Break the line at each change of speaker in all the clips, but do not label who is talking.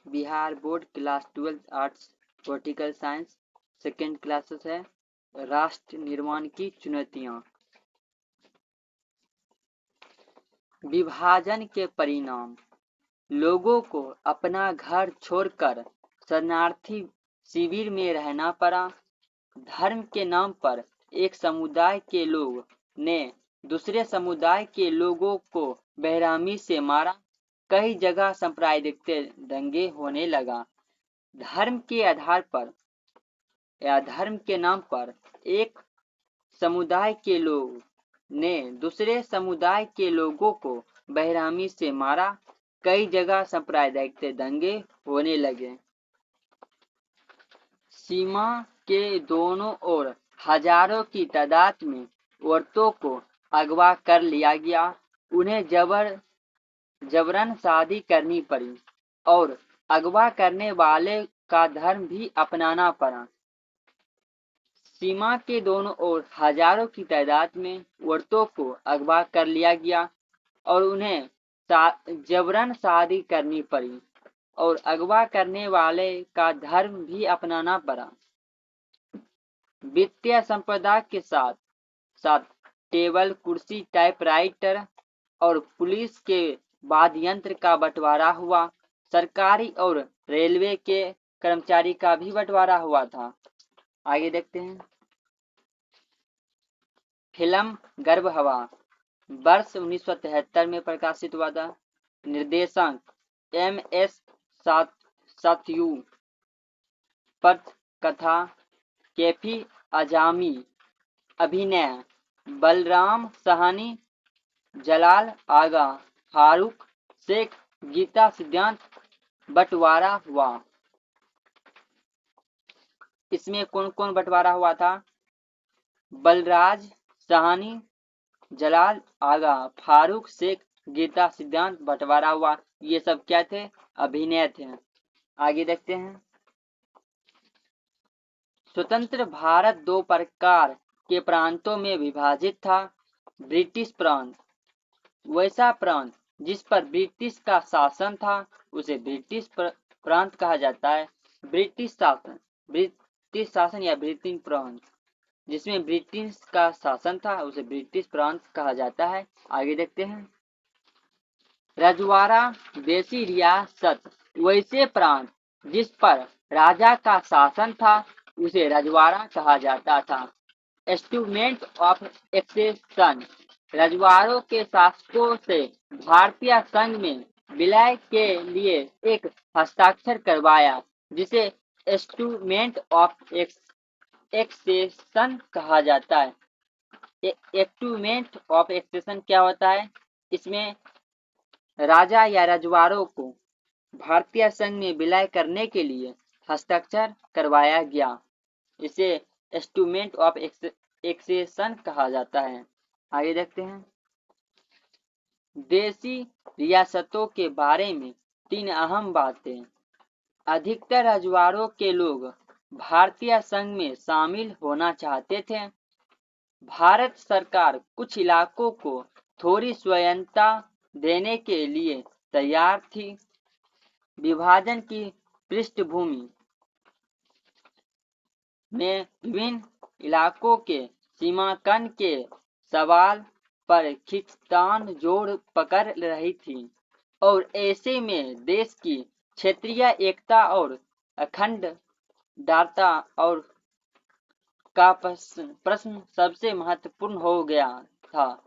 Bihar board class 12 arts vertical science second classes है। राष्ट्र निर्माण की चुनौतियां। विभाजन के परिणाम। लोगों को अपना घर छोड़कर शरणार्थी शिविर में रहना पड़ा। धर्म के नाम पर एक समुदाय के लोग ने दूसरे समुदाय के लोगों को बेरहमी से मारा। कई जगह सांप्रदायिक दंगे होने लगा। धर्म के आधार पर या धर्म के नाम पर एक समुदाय के लोग ने दूसरे समुदाय के लोगों को बेरहमी से मारा। कई जगह सांप्रदायिक दंगे होने लगे। सीमा के दोनों ओर हजारों की तादाद में औरतों को अगवा कर लिया गया। उन्हें जबरन शादी करनी पड़ी और अगवा करने वाले का धर्म भी अपनाना पड़ा। सीमा के दोनों ओर हजारों की तादाद में औरतों को अगवा कर लिया गया और उन्हें जबरन शादी करनी पड़ी और अगवा करने वाले का धर्म भी अपनाना पड़ा। वित्तीय संपदा के साथ साथ टेबल, कुर्सी, टाइपराइटर और पुलिस के वाद्य यंत्र का बंटवारा हुआ। सरकारी और रेलवे के कर्मचारी का भी बंटवारा हुआ था। आगे देखते हैं। फिल्म गर्भ हवा वर्ष 1973 में प्रकाशित हुआ था। निर्देशक MS सात्यु। पटकथा कैफी आजमी। अभिनय बलराम साहनी, जलाल आगा, फारूक शेख, गीता सिद्धांत। बंटवारा हुआ। इसमें कौन कौन बंटवारा हुआ था? बलराज साहनी, जलाल आगा, फारूक शेख, गीता सिद्धांत बंटवारा हुआ। ये सब क्या थे? अभिनय थे। आगे देखते हैं। स्वतंत्र भारत दो प्रकार के प्रांतों में विभाजित था। ब्रिटिश प्रांत, वैसा प्रांत जिस पर ब्रिटिश का शासन था उसे ब्रिटिश प्रांत कहा जाता है। ब्रिटिश शासन या ब्रिटिश प्रांत जिसमें ब्रिटिश का शासन था उसे ब्रिटिश प्रांत कहा जाता है। आगे देखते हैं। रजवाड़ा, देसी रियासत, वैसे प्रांत जिस पर राजा का शासन था उसे रजवाड़ा कहा जाता था। इंस्ट्रूमेंट ऑफ एक्सेशन, रजवाड़ों के शासकों से भारतीय संघ में विलय के लिए एक हस्ताक्षर करवाया जिसे इंस्ट्रूमेंट ऑफ एक्सेशन कहा जाता है। इंस्ट्रूमेंट ऑफ एक्सेशन क्या होता है? इसमें राजा या रजवाड़ों को भारतीय संघ में विलय करने के लिए हस्ताक्षर करवाया गया। इसे इंस्ट्रूमेंट ऑफ एक्सेशन कहा जाता है। आगे देखते हैं। देसी रियासतों के बारे में 3 अहम बातें। अधिकतर रजवाड़ों के लोग भारतीय संघ में शामिल होना चाहते थे। भारत सरकार कुछ इलाकों को थोड़ी स्वायत्तता देने के लिए तैयार थी। विभाजन की पृष्ठभूमि में विभिन्न इलाकों के सीमांकन के सवाल पर खींचतान जोर पकड़ रही थी और ऐसे में देश की क्षेत्रीय एकता और अखंडता और का प्रश्न सबसे महत्वपूर्ण हो गया था।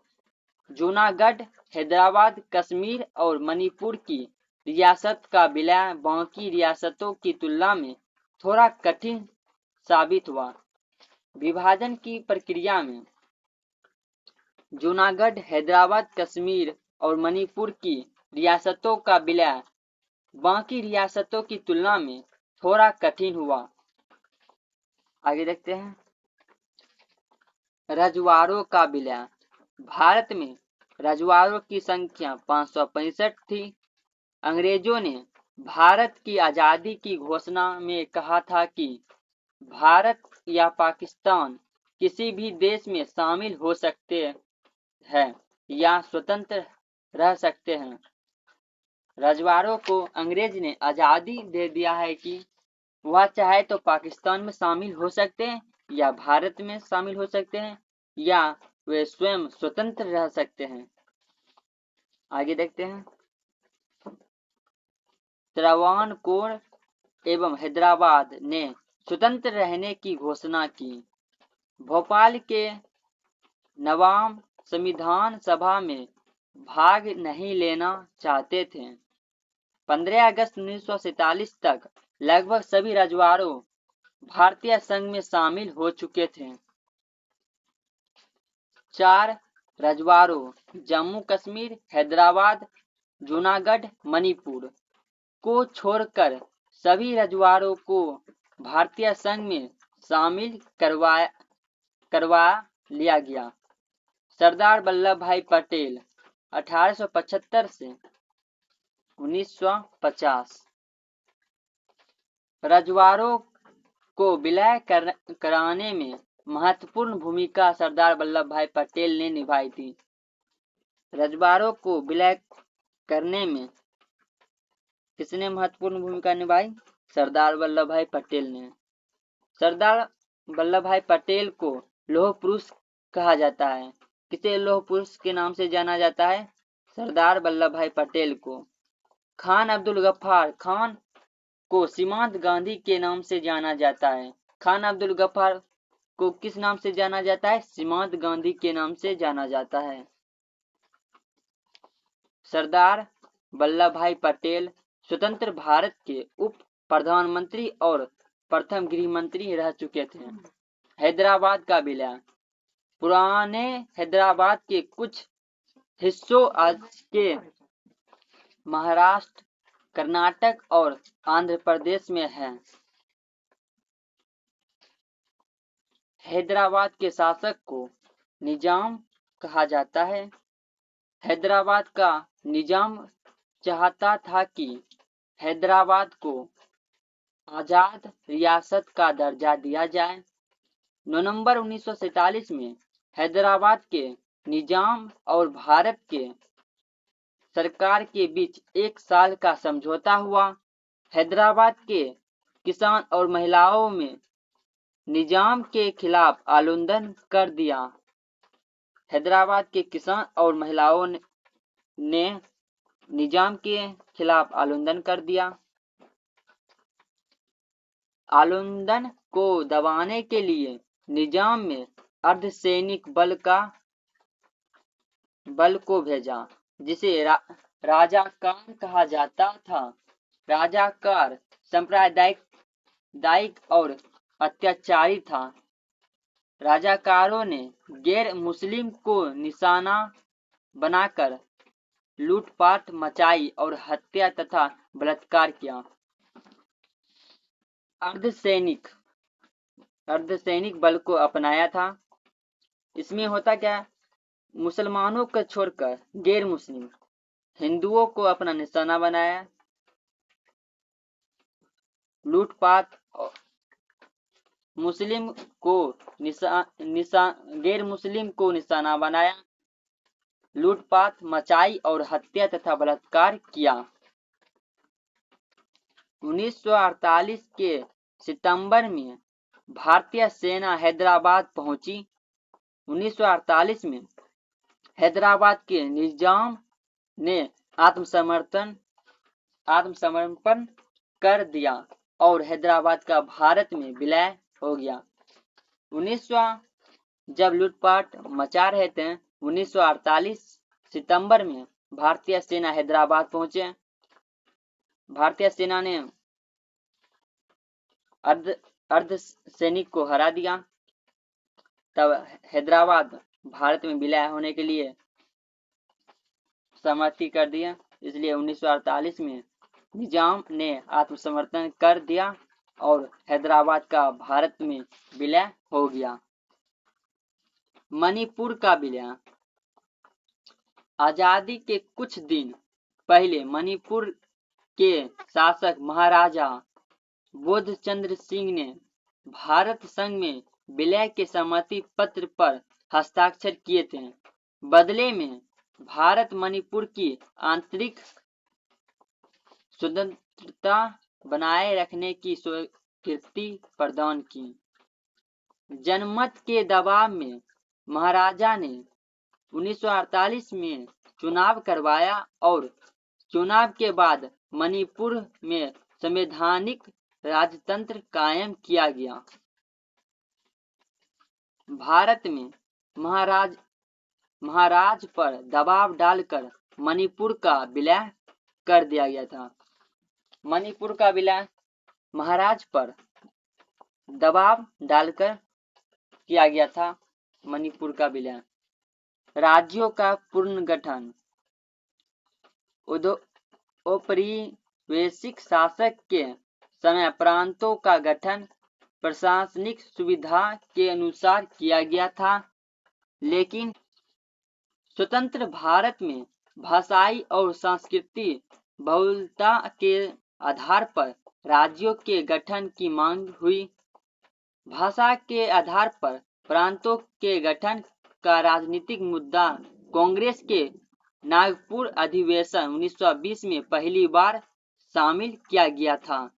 जूनागढ़, हैदराबाद, कश्मीर और मणिपुर की रियासत का विलय बाकी रियासतों की तुलना में थोड़ा कठिन साबित हुआ। विभाजन की प्रक्रिया में जूनागढ़, हैदराबाद, कश्मीर और मणिपुर की रियासतों का विलय बाकी रियासतों की तुलना में थोड़ा कठिन हुआ। आगे देखते हैं। रजवाड़ों का विलय। भारत में रजवाड़ों की संख्या 565 थी। अंग्रेजों ने भारत की आजादी की घोषणा में कहा था कि भारत या पाकिस्तान किसी भी देश में शामिल हो सकते हैं या स्वतंत्र रह सकते हैं। रजवाड़ों को अंग्रेज ने आज़ादी दे दिया है कि वह चाहे तो पाकिस्तान में शामिल हो सकते हैं या भारत में शामिल हो सकते हैं या वे स्वयं स्वतंत्र रह सकते हैं। आगे देखते हैं। त्रावणकोर एवं हैदराबाद ने स्वतंत्र रहने की घोषणा की। भोपाल के नवाब संविधान सभा में भाग नहीं लेना चाहते थे। 15 अगस्त 1947 तक लगभग सभी रजवाड़ों भारतीय संघ में शामिल हो चुके थे। 4 रजवाड़ों जम्मू कश्मीर, हैदराबाद, जूनागढ़, मणिपुर को छोड़कर सभी रजवाड़ों को भारतीय संघ में शामिल करवा लिया गया। सरदार वल्लभ भाई पटेल 1875 से 1950। रजवाड़ों को विलय कराने में महत्वपूर्ण भूमिका सरदार वल्लभ भाई पटेल ने निभाई थी। रजवाड़ों को विलय करने में किसने महत्वपूर्ण भूमिका निभाई? सरदार वल्लभ भाई पटेल ने। सरदार वल्लभ भाई पटेल को लौह पुरुष कहा जाता है। किसे लौह पुरुष के नाम से जाना जाता है? सरदार वल्लभ भाई पटेल को। खान अब्दुल गफ्फार खान को सीमांत गांधी के नाम से जाना जाता है। खान अब्दुल गफ्फार को किस नाम से जाना जाता है? सीमांत गांधी के नाम से जाना जाता है। सरदार वल्लभ भाई पटेल स्वतंत्र भारत के उप प्रधानमंत्री और प्रथम गृह मंत्री रह चुके थे। हैदराबाद का विलय। पुराने हैदराबाद के कुछ हिस्सों आज के महाराष्ट्र, कर्नाटक और आंध्र प्रदेश में है। हैदराबाद के शासक को निजाम कहा जाता है। हैदराबाद का निजाम चाहता था कि हैदराबाद को आजाद रियासत का दर्जा दिया जाए। नवंबर 1947 में हैदराबाद के निजाम और भारत के सरकार के बीच 1 साल का समझौता हुआ। हैदराबाद के किसान और महिलाओं में निजाम के खिलाफ आंदोलन कर दिया। हैदराबाद के किसान और महिलाओं ने निजाम के खिलाफ आंदोलन कर दिया। आंदोलन को दबाने के लिए निजाम में अर्धसैनिक बल को भेजा, जिसे राजाकार कहा जाता था। राजाकार सांप्रदायिक और अत्याचारी था। राजाकारों ने गैर मुस्लिम को निशाना बनाकर लूटपाट मचाई और हत्या तथा बलात्कार किया। अर्धसैनिक बल को अपनाया था। इसमें होता क्या? मुसलमानों को छोड़कर गैर मुस्लिम हिंदुओं को अपना निशाना बनाया, लूटपाट, मुस्लिम को गैर मुस्लिम को निशाना बनाया, लूटपाट मचाई और हत्या तथा बलात्कार किया। 1948 के सितंबर में भारतीय सेना हैदराबाद पहुंची। 1948 में हैदराबाद के निजाम ने आत्मसमर्पण कर दिया और हैदराबाद का भारत में विलय हो गया। जब लूटपाट मचा रहे थे 1948 सितंबर में भारतीय सेना हैदराबाद पहुंचे। भारतीय सेना ने अर्धसैनिक को हरा दिया। तब हैदराबाद भारत में विलय होने के लिए सहमति कर दिया। इसलिए 1948 में निजाम ने आत्मसमर्पण कर दिया और हैदराबाद का भारत में विलय हो गया। मणिपुर का विलय। आजादी के कुछ दिन पहले मणिपुर के शासक महाराजा बोधचंद्र सिंह ने भारत संघ में विलय के सहमति पत्र पर हस्ताक्षर किए थे। बदले में भारत मणिपुर की आंतरिक स्वतंत्रता बनाए रखने की स्वीकृति प्रदान की। जनमत के दबाव में महाराजा ने 1948 में चुनाव करवाया और चुनाव के बाद मणिपुर में संवैधानिक राजतंत्र कायम किया गया। भारत में महाराज पर दबाव डालकर मणिपुर का विलय कर दिया गया था। मणिपुर का विलय महाराज पर दबाव डालकर किया गया था। मणिपुर का विलय। राज्यों का पुनर्गठन। औपनिवेशिक शासक के समय प्रांतों का गठन प्रशासनिक सुविधा के अनुसार किया गया था, लेकिन स्वतंत्र भारत में भाषाई और सांस्कृतिक बहुलता के आधार पर राज्यों के गठन की मांग हुई। भाषा के आधार पर प्रांतों के गठन का राजनीतिक मुद्दा कांग्रेस के नागपुर अधिवेशन 1920 में पहली बार शामिल किया गया था।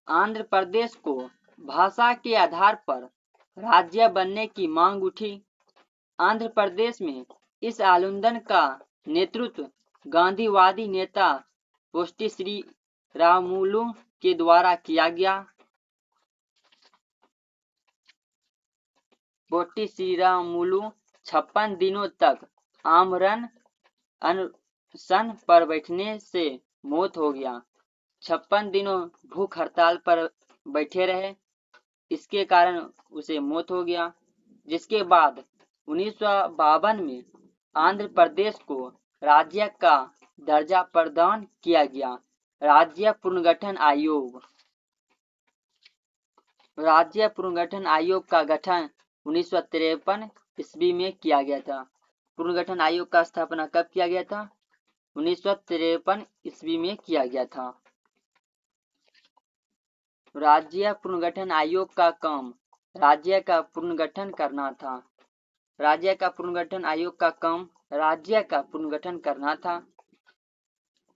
आंध्र प्रदेश को भाषा के आधार पर राज्य बनने की मांग उठी। आंध्र प्रदेश में इस आंदोलन का नेतृत्व गांधीवादी नेता पोट्टी श्रीरामुलु के द्वारा किया गया। पोट्टी श्रीरामुलु 56 दिनों तक आमरण अनशन पर बैठने से मौत हो गया। 56 दिनों भूख हड़ताल पर बैठे रहे, इसके कारण उसे मौत हो गया। जिसके बाद 1952 में आंध्र प्रदेश को राज्य का दर्जा प्रदान किया गया। राज्य पुनर्गठन आयोग का गठन 1953 ईस्वी में किया गया था। पुनर्गठन आयोग का स्थापना कब किया गया था? 1953 ईस्वी में किया गया था। राज्य पुनर्गठन आयोग का काम राज्य का पुनर्गठन करना था। राज्य का पुनर्गठन आयोग का काम राज्य का पुनर्गठन करना था।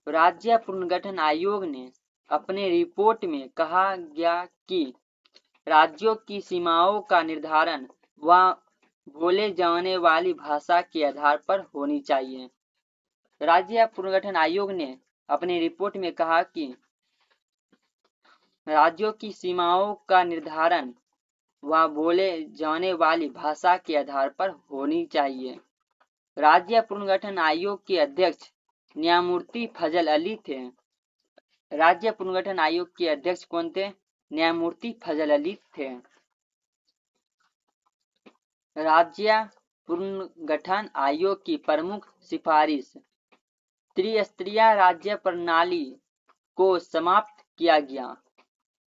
राज्य पुनर्गठन आयोग ने अपने रिपोर्ट में कहा गया कि राज्यों की सीमाओं का निर्धारण वह बोले जाने वाली भाषा के आधार पर होनी चाहिए। राज्य पुनर्गठन आयोग ने अपनी रिपोर्ट में कहा कि राज्यों की सीमाओं का निर्धारण वह बोले जाने वाली भाषा के आधार पर होनी चाहिए। राज्य पुनर्गठन आयोग के अध्यक्ष न्यायमूर्ति फजल अली थे। राज्य पुनर्गठन आयोग के अध्यक्ष कौन थे? न्यायमूर्ति फजल अली थे। राज्य पुनर्गठन आयोग की प्रमुख सिफारिश त्रिस्तरीय राज्य प्रणाली को समाप्त किया गया।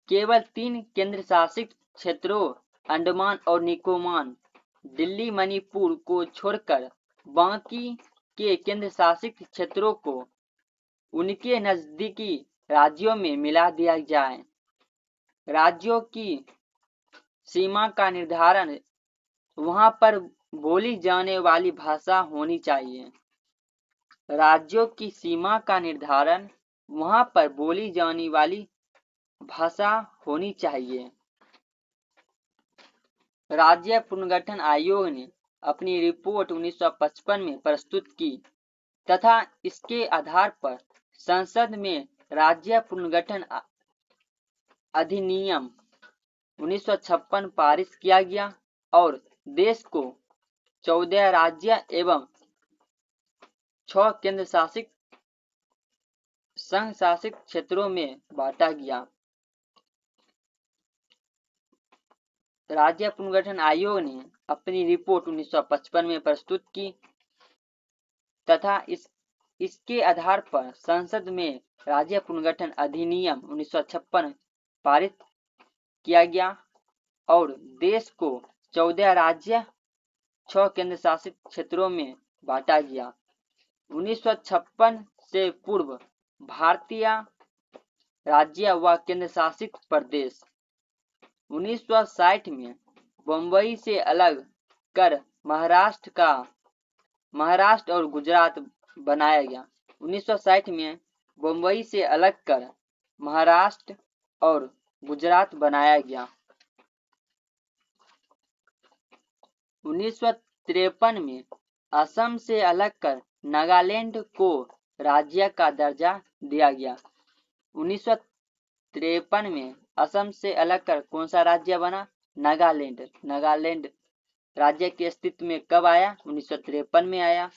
केवल 3 केंद्र शासित क्षेत्रों अंडमान और निकोबार, दिल्ली, मणिपुर को छोड़कर बाकी के केंद्र शासित क्षेत्रों को उनके नजदीकी राज्यों में मिला दिया जाए। राज्यों की सीमा का निर्धारण वहां पर बोली जाने वाली भाषा होनी चाहिए। राज्यों की सीमा का निर्धारण वहां पर बोली जाने वाली भाषा होनी चाहिए। राज्य पुनर्गठन आयोग ने अपनी रिपोर्ट 1955 में प्रस्तुत की तथा इसके आधार पर संसद में राज्य पुनर्गठन अधिनियम 1956 पारित किया गया और देश को 14 राज्य एवं 6 केंद्र शासित संघ शासित क्षेत्रों में बांटा गया। राज्य पुनर्गठन आयोग ने अपनी रिपोर्ट 1955 में प्रस्तुत की तथा इसके आधार पर संसद में राज्य पुनर्गठन अधिनियम 1956 पारित किया गया और देश को 14 राज्य 6 केंद्र शासित क्षेत्रों में बांटा गया। 1956 से पूर्व भारतीय राज्य व केंद्र शासित प्रदेश 1960 में बम्बई से अलग कर महाराष्ट्र और गुजरात बनाया गया। 1960 में बम्बई से अलग कर महाराष्ट्र और गुजरात बनाया गया। 1953 में असम से अलग कर नागालैंड को राज्य का दर्जा दिया गया। 1953 में असम से अलग कर कौन सा राज्य बना? नागालैंड। नागालैंड राज्य के अस्तित्व में कब आया? 1953 में आया।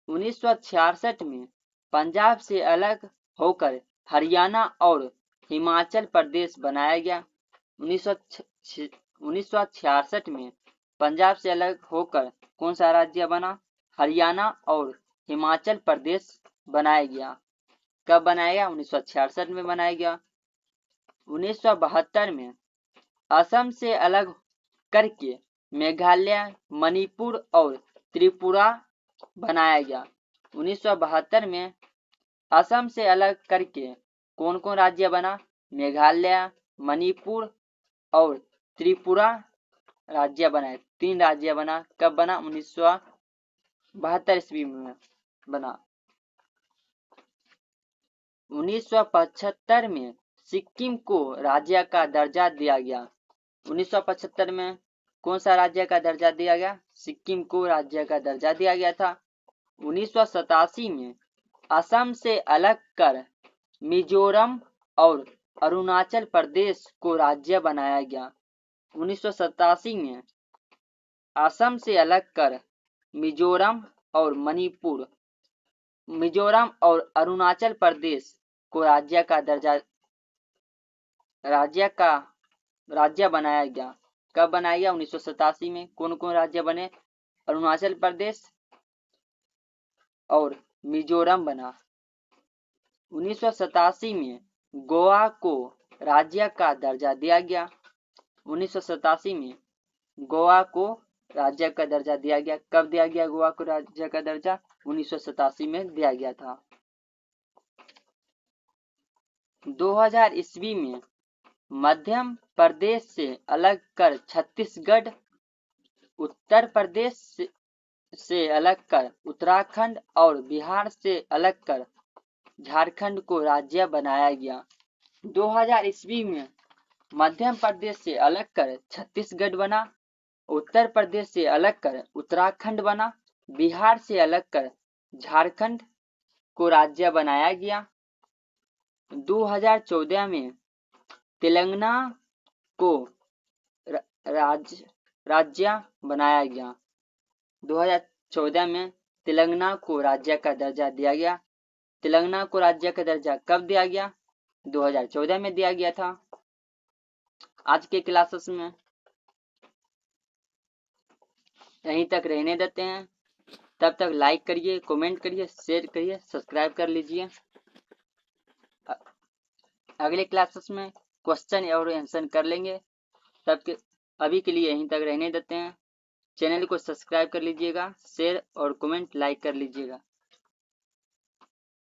1966 में पंजाब से अलग होकर हरियाणा और हिमाचल प्रदेश बनाया गया। 1966 में पंजाब से अलग होकर कौन सा राज्य बना? हरियाणा और हिमाचल प्रदेश बनाया गया। कब बनाया गया? 1966 में बनाया गया। 1972 में असम से अलग करके मेघालय, मणिपुर और त्रिपुरा बनाया गया। 1972 में असम से अलग करके कौन कौन राज्य बना? मेघालय, मणिपुर और त्रिपुरा राज्य बनाए। 3 राज्य बना। कब बना? 1972 ईस्वी में बना। 1975 में सिक्किम को राज्य का दर्जा दिया गया। 1975 में कौन सा राज्य का दर्जा दिया गया? सिक्किम को राज्य का दर्जा दिया गया था। 1987 में असम से अलग कर मिजोरम और अरुणाचल प्रदेश को राज्य बनाया गया। 1987 में असम से अलग कर मिजोरम और अरुणाचल प्रदेश को राज्य बनाया गया। कब बनाया गया? 1987 में। कौन कौन राज्य बने? अरुणाचल प्रदेश और मिजोरम बना। 1987 में गोवा को राज्य का दर्जा दिया गया। 1987 में गोवा को राज्य का दर्जा दिया गया। कब दिया गया गोवा को राज्य का दर्जा? 1987 में दिया गया था। 2000 ईस्वी में मध्य प्रदेश से अलग कर छत्तीसगढ़, उत्तर प्रदेश से अलग कर उत्तराखंड और बिहार से अलग कर झारखंड को राज्य बनाया गया। 2000 ईस्वी में मध्य प्रदेश से अलग कर छत्तीसगढ़ बना, उत्तर प्रदेश से अलग कर उत्तराखंड बना, बिहार से अलग कर झारखंड को राज्य बनाया गया। 2014 में तेलंगाना को राज्य बनाया गया। 2014 में तेलंगाना को राज्य का दर्जा दिया गया। तेलंगाना को राज्य का दर्जा कब दिया गया? 2014 में दिया गया था। आज के क्लासेस में यहीं तक रहने देते हैं। तब तक लाइक करिए, कमेंट करिए, शेयर करिए, सब्सक्राइब कर लीजिए। अगले क्लासेस में क्वेश्चन और आंसर कर लेंगे। अभी के लिए यहीं तक रहने देते हैं। चैनल को सब्सक्राइब कर लीजिएगा, शेयर और कमेंट लाइक कर लीजिएगा।